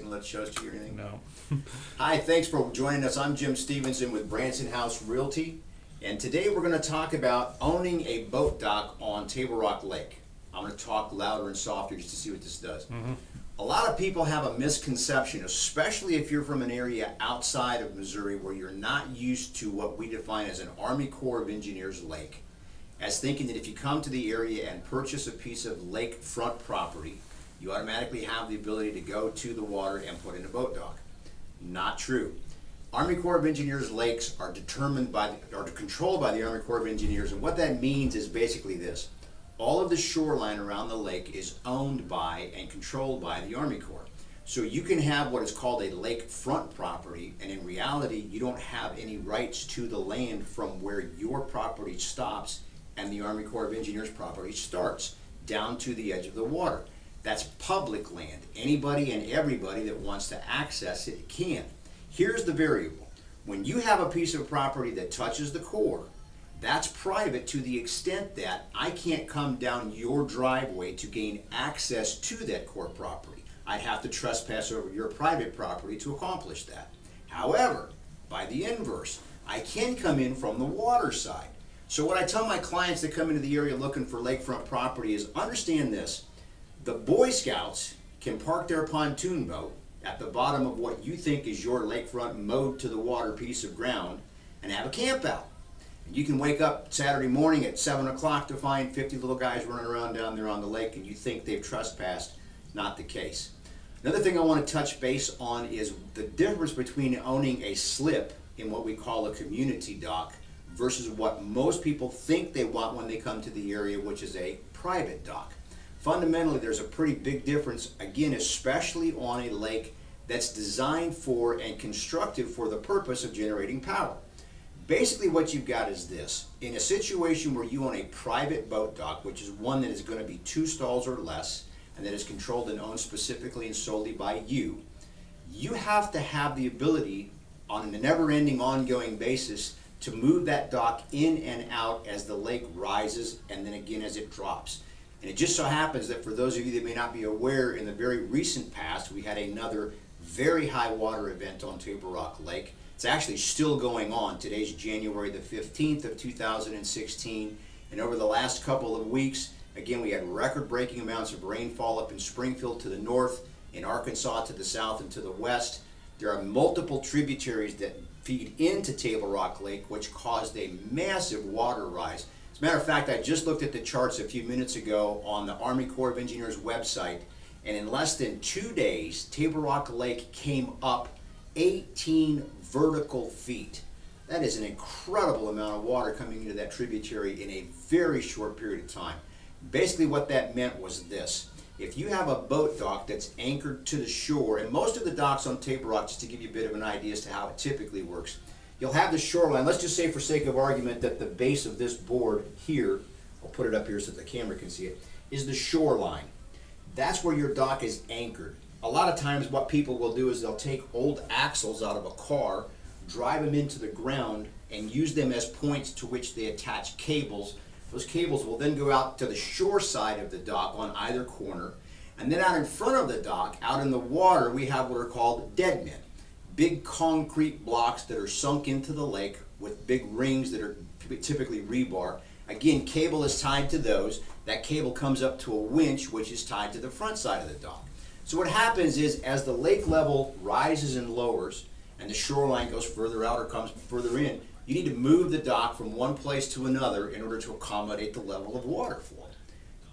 gonna let shows to you or anything? No. Hi, thanks for joining us. I'm Jim Stevenson with Branson House Realty, and today we're gonna talk about owning a boat dock on Table Rock Lake. I'm gonna talk louder and softer just to see what this does. A lot of people have a misconception, especially if you're from an area outside of Missouri where you're not used to what we define as an Army Corps of Engineers lake, as thinking that if you come to the area and purchase a piece of lakefront property, you automatically have the ability to go to the water and put in a boat dock. Not true. Army Corps of Engineers lakes are controlled by the Army Corps of Engineers, and what that means is basically this. All of the shoreline around the lake is owned by and controlled by the Army Corps. So you can have what is called a lakefront property, and in reality, you don't have any rights to the land from where your property stops and the Army Corps of Engineers property starts, down to the edge of the water. That's public land. Anybody and everybody that wants to access it can. Here's the variable. When you have a piece of property that touches the Corps, that's private to the extent that I can't come down your driveway to gain access to that Corps property. I'd have to trespass over your private property to accomplish that. However, by the inverse, I can come in from the water side. So what I tell my clients that come into the area looking for lakefront property is understand this. The Boy Scouts can park their pontoon boat at the bottom of what you think is your lakefront mowed to the water piece of ground and have a camp out. You can wake up Saturday morning at 7 o'clock to find 50 little guys running around down there on the lake and you think they've trespassed. Not the case. Another thing I want to touch base on is the difference between owning a slip in what we call a community dock versus what most people think they want when they come to the area, which is a private dock. Fundamentally, there's a pretty big difference, again, especially on a lake that's designed for and constructed for the purpose of generating power. Basically what you've got is this. In a situation where you own a private boat dock, which is one that is going to be 2 stalls or less, and that is controlled and owned specifically and solely by you, you have to have the ability on a never-ending, ongoing basis to move that dock in and out as the lake rises and then again as it drops. And it just so happens that for those of you that may not be aware, in the very recent past, we had another very high water event on Table Rock Lake. It's actually still going on. Today's January the 15th of 2016. And over the last couple of weeks, again, we had record-breaking amounts of rainfall up in Springfield to the north, in Arkansas to the south and to the west. There are multiple tributaries that feed into Table Rock Lake, which caused a massive water rise. As a matter of fact, I just looked at the charts a few minutes ago on the Army Corps of Engineers website, and in less than 2 days, Table Rock Lake came up 18 vertical feet. That is an incredible amount of water coming into that tributary in a very short period of time. Basically what that meant was this. If you have a boat dock that's anchored to the shore, and most of the docks on Table Rock, just to give you a bit of an idea as to how it typically works, you'll have the shoreline. Let's just say for sake of argument that the base of this board here, I'll put it up here so the camera can see it, is the shoreline. That's where your dock is anchored. A lot of times what people will do is they'll take old axles out of a car, drive them into the ground, and use them as points to which they attach cables. Those cables will then go out to the shore side of the dock on either corner. And then out in front of the dock, out in the water, we have what are called dead men. Big concrete blocks that are sunk into the lake with big rings that are typically rebar. Again, cable is tied to those. That cable comes up to a winch, which is tied to the front side of the dock. So what happens is, as the lake level rises and lowers, and the shoreline goes further out or comes further in, you need to move the dock from one place to another in order to accommodate the level of water flow.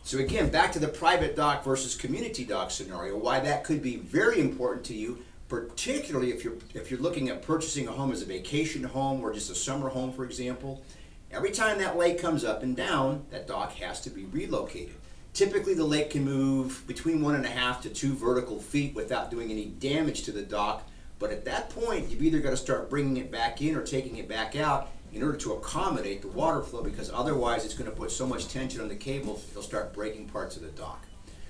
So again, back to the private dock versus community dock scenario, why that could be very important to you, particularly if you're looking at purchasing a home as a vacation home or just a summer home, for example. Every time that lake comes up and down, that dock has to be relocated. Typically, the lake can move between 1.5 to 2 vertical feet without doing any damage to the dock. But at that point, you've either got to start bringing it back in or taking it back out in order to accommodate the water flow, because otherwise it's going to put so much tension on the cables, it'll start breaking parts of the dock.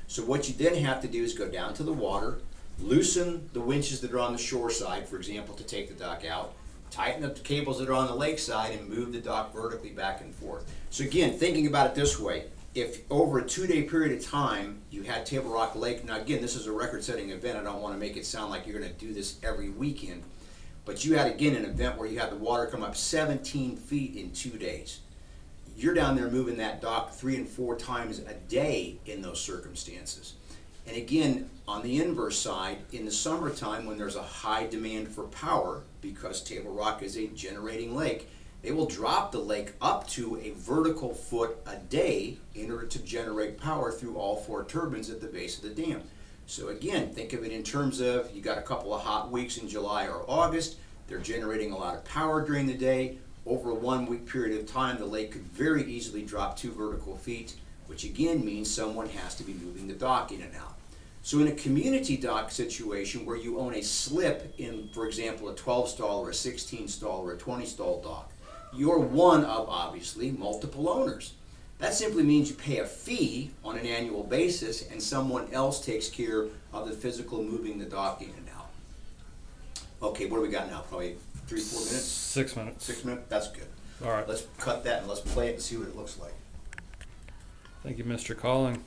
So what you then have to do is go down to the water, loosen the winches that are on the shore side, for example, to take the dock out, tighten up the cables that are on the lake side, and move the dock vertically back and forth. So again, thinking about it this way, if over a 2-day period of time you had Table Rock Lake, now again, this is a record-setting event, I don't want to make it sound like you're going to do this every weekend, but you had again an event where you had the water come up 17 feet in 2 days. You're down there moving that dock 3 and 4 times a day in those circumstances. And again, on the inverse side, in the summertime when there's a high demand for power, because Table Rock is a generating lake, they will drop the lake up to a vertical foot a day in order to generate power through all 4 turbines at the base of the dam. So again, think of it in terms of you got a couple of hot weeks in July or August, they're generating a lot of power during the day. Over a 1-week period of time, the lake could very easily drop 2 vertical feet, which again means someone has to be moving the dock in and out. So in a community dock situation where you own a slip in, for example, a 12-stall or a 16-stall or a 20-stall dock, you're one of, obviously, multiple owners. That simply means you pay a fee on an annual basis and someone else takes care of the physical moving the dock in and out. Okay, what do we got now? Probably 3-4 minutes? 6 minutes. 6 minutes? That's good. All right. Let's cut that and let's play it and see what it looks like. Thank you, Mr. Calling.